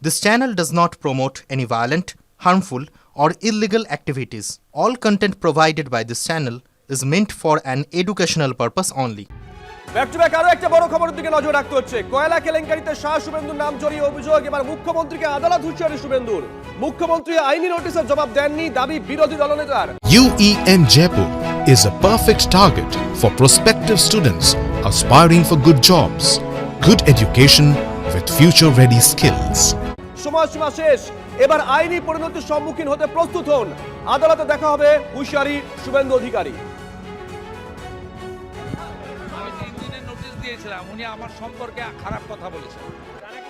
This channel does not promote any violent, harmful, or illegal activities. All content provided by this channel is meant for an educational purpose only. Back to back আরো একটা বড় খবরের দিকে নজর রাখতে হচ্ছে। কয়লা কেলেঙ্কারিতে শাহ শুভেন্দুর নাম জড়িয়ে অভিযোগ, এবার মুখ্যমন্ত্রীকে আদালত হুঁশিয়ারি শুভেন্দুর। মুখ্যমন্ত্রী আইনি নোটিশের জবাব দেননি, দাবি বিরোধী দলনেতার। UEN Jaipur is a perfect target for prospective students aspiring for good jobs, good education with future-ready skills. সময়সীমা শেষ, এবার আইনি পরিণতির সম্মুখীন হতে প্রস্তুত হন। আদালতে দেখা হবে হুঁশিয়ারি শুভেন্দু অধিকারী। উনি আমার সম্পর্কে খারাপ কথা বলেছেন।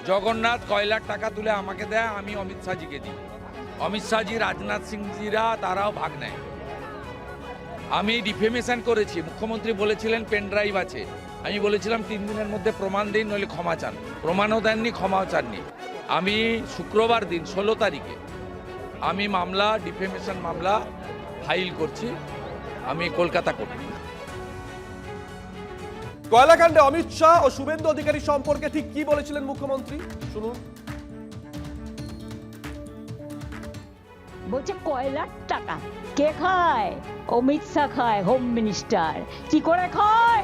জগন্নাথ কয়লার টাকা তুলে আমাকে দেয়, আমি অমিত শাহজিকে দিই। অমিত শাহজি, রাজনাথ সিংজিরা তারাও ভাগ নেয়। আমি ডিফেমেশন করেছি, মুখ্যমন্ত্রী বলেছিলেন পেন ড্রাইভ আছে, আমি বলেছিলাম 3 দিনের মধ্যে প্রমাণ দিন, নইলে ক্ষমা চান। প্রমাণও দেননি, ক্ষমাও চাননি। আমি শুক্রবার দিন 16 তারিখে আমি মামলা, ডিফেমেশন মামলা ফাইল করছি, আমি কলকাতা কোর্টে। কয়লাকাণ্ডে অমিত শাহ ও শুভেন্দু অধিকারী সম্পর্কে ঠিক কি বলেছিলেন মুখ্যমন্ত্রী, শুনুন। বলছে কয়লার টাকা কে খায়? অমিত শাহ খায়, হোম মিনিস্টার। কি করে খায়?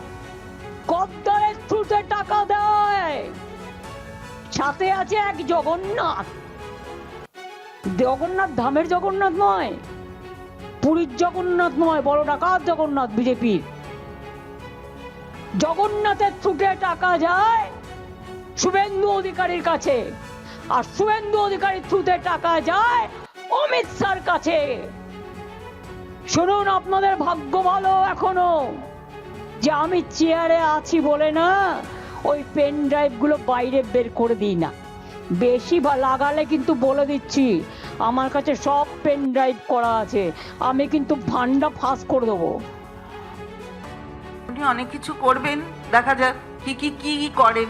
কদ্দরের থ্রুতে টাকা দেয়। সাথে আছে এক জগন্নাথ। জগন্নাথ ধামের জগন্নাথ নয়, পুরীর জগন্নাথ নয়, বড় ডাকাত জগন্নাথ বিজেপির। জগন্নাথের থ্রুতে টাকা যায় শুভেন্দু অধিকারীর কাছে, আর শুভেন্দু অধিকারীর থ্রুতে টাকা যায় অমিত শাহর কাছে। শুনুন, আপনাদের ভাগ্য ভালো এখনো যে আমি চেয়ারে আছি বলে না ওই পেন ড্রাইভ গুলো বাইরে বের করে দিই না। বেশি লাগালে কিন্তু বলে দিচ্ছি, আমার কাছে সব পেন ড্রাইভ করা আছে, আমি কিন্তু ভান্ডা ফাঁস করে দেবো। উনি অনেক কিছু করবেন, দেখা যাক কি করেন।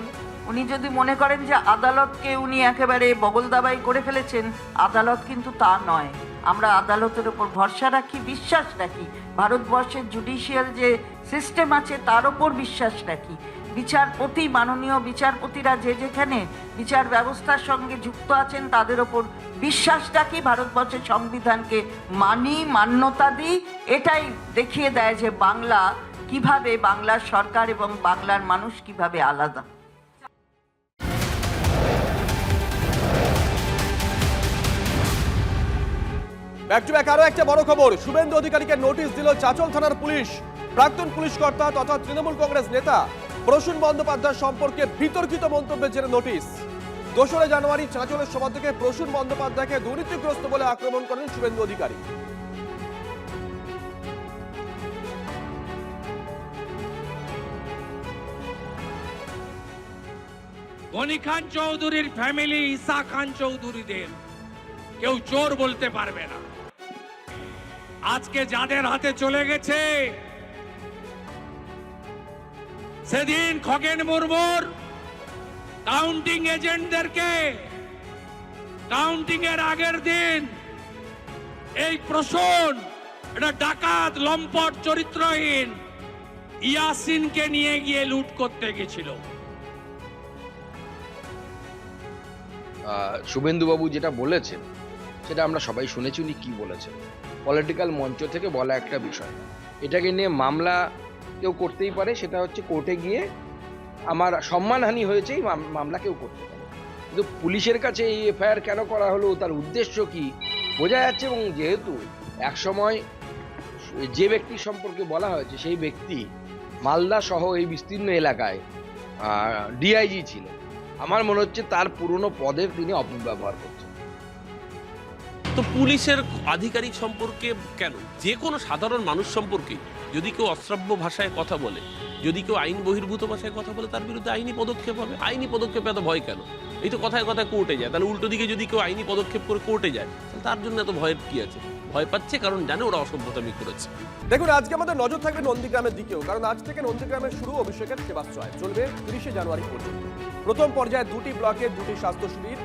উনি যদি মনে করেন যে আদালতকে উনি একেবারে বগল দাবাই করে ফেলেছেন, আদালত কিন্তু তা নয়। আমরা আদালতের উপর ভরসা রাখি, বিশ্বাস রাখি। ভারতবর্ষের জুডিশিয়াল যে সিস্টেম আছে তার উপর বিশ্বাস রাখি। বিচারপতি, মাননীয় বিচারপতিরা যে যেখানে বিচার ব্যবস্থার সঙ্গে যুক্ত আছেন তাদের ওপর বিশ্বাস রাখি। ভারতবর্ষের সংবিধানকে মানি, মান্যতা দিই। এটাই দেখিয়ে দেয় যে বাংলা কিভাবে, বাংলার সরকার এবং বাংলার মানুষ কিভাবে আলাদা। ব্যাক টু ব্যাক আরো একটা বড় খবর। শুভেন্দু অধিকারীকে নোটিশ দিল চাঁচল থানার পুলিশ। প্রাক্তন পুলিশ কর্তা তথা তৃণমূল কংগ্রেস নেতা প্রসূন বন্দ্যোপাধ্যায় সম্পর্কে বিতর্কিত মন্তব্যের জেরে নোটিশ। 2 জানুয়ারি চাঁচলের সভা থেকে প্রসূন বন্দ্যোপাধ্যায়কে দুর্নীতিগ্রস্ত বলে আক্রমণ করেন শুভেন্দু অধিকারী। গনি খান চৌধুরীর ফ্যামিলি ঈসা খান চৌধুরীদের কেউ চোর বলতে পারবে না। আজকে যাদের হাতে চলে গেছে, সেদিন খগেন মুর্মুর কাউন্টিং এজেন্টদেরকে কাউন্টিং এর আগের দিন এই প্রসূন, এটা ডাকাত, লম্পট, চরিত্রহীন ইয়াসিনকে নিয়ে গিয়ে লুট করতে গেছিল। শুভেন্দুবাবু যেটা বলেছেন সেটা আমরা সবাই শুনেছি। উনি কী বলেছেন, পলিটিক্যাল মঞ্চ থেকে বলা একটা বিষয়। এটাকে নিয়ে মামলা কেউ করতেই পারে, সেটা হচ্ছে কোর্টে গিয়ে আমার সম্মানহানি হয়েছে এই মামলা কেউ করতে পারে। কিন্তু পুলিশের কাছে এই এফআইআর কেন করা হলো, তার উদ্দেশ্য কি বোঝা যাচ্ছে। এবং যেহেতু একসময় যে ব্যক্তির সম্পর্কে বলা হয়েছে সেই ব্যক্তি মালদা সহ এই বিস্তীর্ণ এলাকায় ডিআইজি ছিলেন, আমার মনে হচ্ছে তার পুরনো পদের তিনি অপব্যবহার করছেন। তো পুলিশের আধিকারিক সম্পর্কে কেন, যে কোনো সাধারণ মানুষ সম্পর্কে যদি কেউ অশ্রাব্য ভাষায় কথা বলে, যদি কেউ আইন বহির্ভূত ভাষায় কথা বলে, তার বিরুদ্ধে আইনি পদক্ষেপ হবে। আইনি পদক্ষেপ এত ভয় কেন? এই তো কথায় কথায় কোর্টে যায়, তাহলে উল্টো দিকে যদি কেউ আইনি পদক্ষেপ করে কোর্টে যায়, তাহলে তার জন্য এত ভয়ের কি আছে? ভয় পাচ্ছে কারণ জানে ওরা অসভ্যতামি করেছে। দেখুন, আজকে আমাদের নজর থাকবে নন্দীগ্রামের দিকেও, কারণ আজ থেকে নন্দীগ্রামের শুরু অভিষেকের সেবাশ্রয়, চলবে 30 জানুয়ারি পর্যন্ত। প্রথম পর্যায়ে 2টি ব্লকে 2টি স্বাস্থ্য শিবির।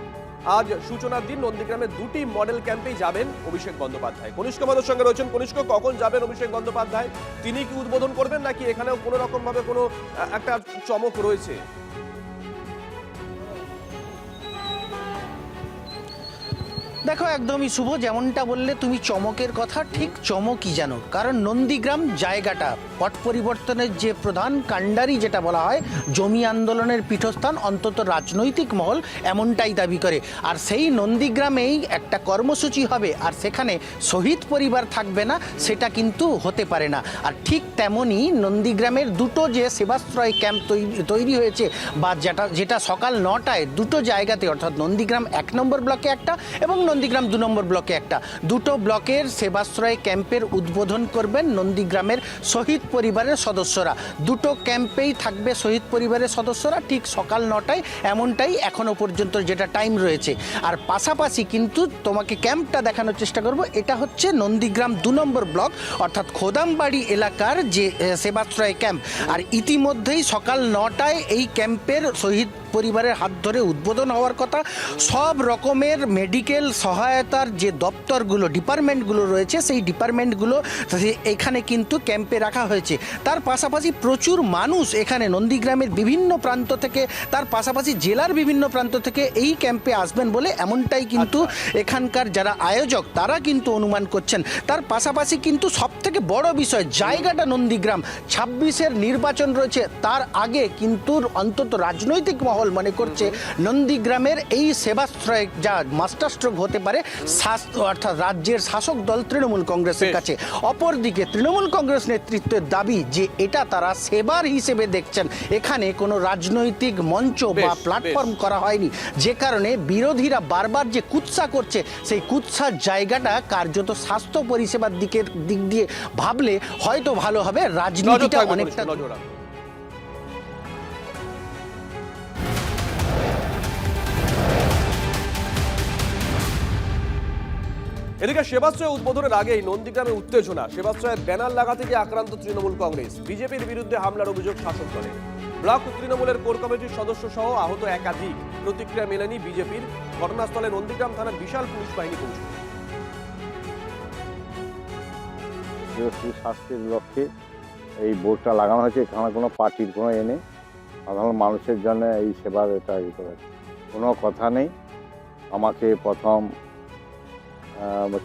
আজ সূচনার দিন নন্দীগ্রামে 2টি মডেল ক্যাম্পেই যাবেন অভিষেক বন্দ্যোপাধ্যায়। কনিষ্ক আমাদের সঙ্গে রয়েছেন। কনিষ্ক, কখন যাবেন অভিষেক বন্দ্যোপাধ্যায়? তিনি কি উদ্বোধন করবেন, নাকি এখানেও কোনো রকম ভাবে কোনো একটা চমক রয়েছে? দেখো একদমই শুভ, যেমনটা বললে তুমি চমকের কথা, ঠিক চমকই জানো, কারণ নন্দীগ্রাম জায়গাটা পট পরিবর্তনের যে প্রধান কাণ্ডারি যেটা বলা হয়, জমি আন্দোলনের পীঠস্থান, অন্তত রাজনৈতিক মহল এমনটাই দাবি করে। আর সেই নন্দীগ্রামেই একটা কর্মসূচি হবে আর সেখানে শহীদ পরিবার থাকবে না, সেটা কিন্তু হতে পারে না। আর ঠিক তেমনই নন্দীগ্রামের দুটো যে সেবাশ্রয় ক্যাম্প তৈরি হয়েছে, বা যেটা সকাল 9টায় দুটো জায়গাতে, অর্থাৎ নন্দীগ্রাম 1 নম্বর ব্লকে একটা এবং নন্দীগ্রাম 2 নম্বর ব্লকে একটা, দুটো ব্লকের সেবাশ্রয় ক্যাম্পের উদ্বোধন করবেন নন্দীগ্রামের শহীদ পরিবারের সদস্যরা। দুটো ক্যাম্পেই থাকবে শহীদ পরিবারের সদস্যরা ঠিক সকাল 9টায়, এমনটাই এখনো পর্যন্ত যেটা টাইম রয়েছে। আর পাশাপাশি কিন্তু তোমাকে ক্যাম্পটা দেখানোর চেষ্টা করব, এটা হচ্ছে নন্দীগ্রাম 2 নম্বর ব্লক অর্থাৎ খোদামবাড়ি এলাকার যে সেবাশ্রয় ক্যাম্প। আর ইতিমধ্যেই সকাল 9টায় এই ক্যাম্পের শহীদ পরিবারের হাত ধরে উদ্বোধন হওয়ার কথা। সব রকমের মেডিকেল সহায়তার যে দপ্তরগুলো, ডিপার্টমেন্টগুলো রয়েছে, সেই ডিপার্টমেন্টগুলো এখানে কিন্তু ক্যাম্পে রাখা হয়েছে। তার পাশাপাশি প্রচুর মানুষ এখানে নন্দীগ্রামের বিভিন্ন প্রান্ত থেকে, তার পাশাপাশি জেলার বিভিন্ন প্রান্ত থেকে এই ক্যাম্পে আসবেন বলে এমনটাই কিন্তু এখানকার যারা আয়োজক তারা কিন্তু অনুমান করছেন। তার পাশাপাশি কিন্তু সবথেকে বড় বিষয়, জায়গাটা নন্দীগ্রাম, 26-এর নির্বাচন রয়েছে, তার আগে কিন্তু অন্তত রাজনৈতিক মহল মনে করছে নন্দীগ্রামের এই সেবাশ্রয় যা মাস্টার স্ট্রোক হতে পারে অর্থাৎ রাজ্যের শাসক দল তৃণমূল কংগ্রেসের কাছে। অপরদিকে তৃণমূল কংগ্রেস নেতৃত্বের দাবি যে এটা তারা সেবার হিসেবে দেখছেন, এখানে কোনো রাজনৈতিক মঞ্চ বা প্ল্যাটফর্ম করা হয়নি, যে কারণে বিরোধীরা বারবার যে কুৎসা করছে, সেই কুৎসার জায়গাটা কার্যত স্বাস্থ্য পরিষেবার দিক দিয়ে ভাবলে হয়তো ভালো হবে। রাজনীতিটা অনেকটা এদিকে সেবাশ্রয় উদ্বোধনের আগেই নন্দীগ্রামে উত্তেজনা। সেবাশ্রয়ের ব্যানার লাগাতে গিয়ে আক্রান্ত তৃণমূল কংগ্রেস, বিজেপির বিরুদ্ধে হামলার অভিযোগ শাসক দলে। ব্লক তৃণমূলের কোর কমিটির সদস্য সহ আহত একাধিক। প্রতিক্রিয়া মেলেনি বিজেপির। ঘটনাস্থলে নন্দীগ্রাম থানার বিশাল পুলিশ বাহিনী পৌঁছল। স্বাস্থ্যের লক্ষ্যে এই বোর্ডটা লাগানো হয়েছে, এখানে কোনো পার্টির কোনো নেই, সাধারণ মানুষের জন্য এই সেবার এটা করেছে, কোনো কথা নেই। আমাকে প্রথম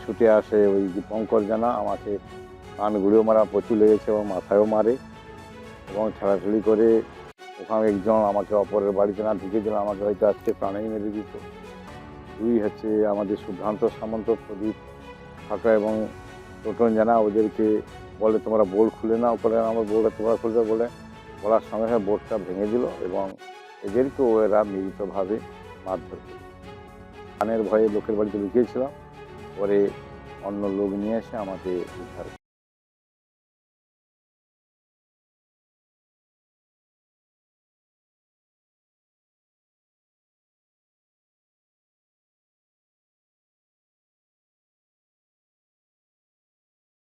ছুটে আসে ওই দীপঙ্কর জানা, আমাকে কান ঘুরেও মারা প্রচুর লেগেছে এবং মাথায়ও মারে এবং ঠেলাঠেলি করে ওখানে একজন আমাকে অপরের বাড়িতে না ঢুকেছিল, আমাকে হয়তো আজকে প্রাণেই মেরে দিত। দুই হচ্ছে আমাদের সুভ্রান্ত সামন্ত, প্রদীপ ফাঁকা এবং টোটন জানা, ওদেরকে বলে তোমরা বোর্ড খুলে নাও, করে আমার বোর্ডটা তোমরা খুলবে বলে বলার সঙ্গে সঙ্গে বোর্ডটা ভেঙে দিল এবং এদেরকেও এরা মিলিতভাবে মারধর করে। কানের ভয়ে লোকের বাড়িতে লুকিয়েছিলাম, পরে অন্য লোক নিয়ে এসে আমাকে উদ্ধার করে।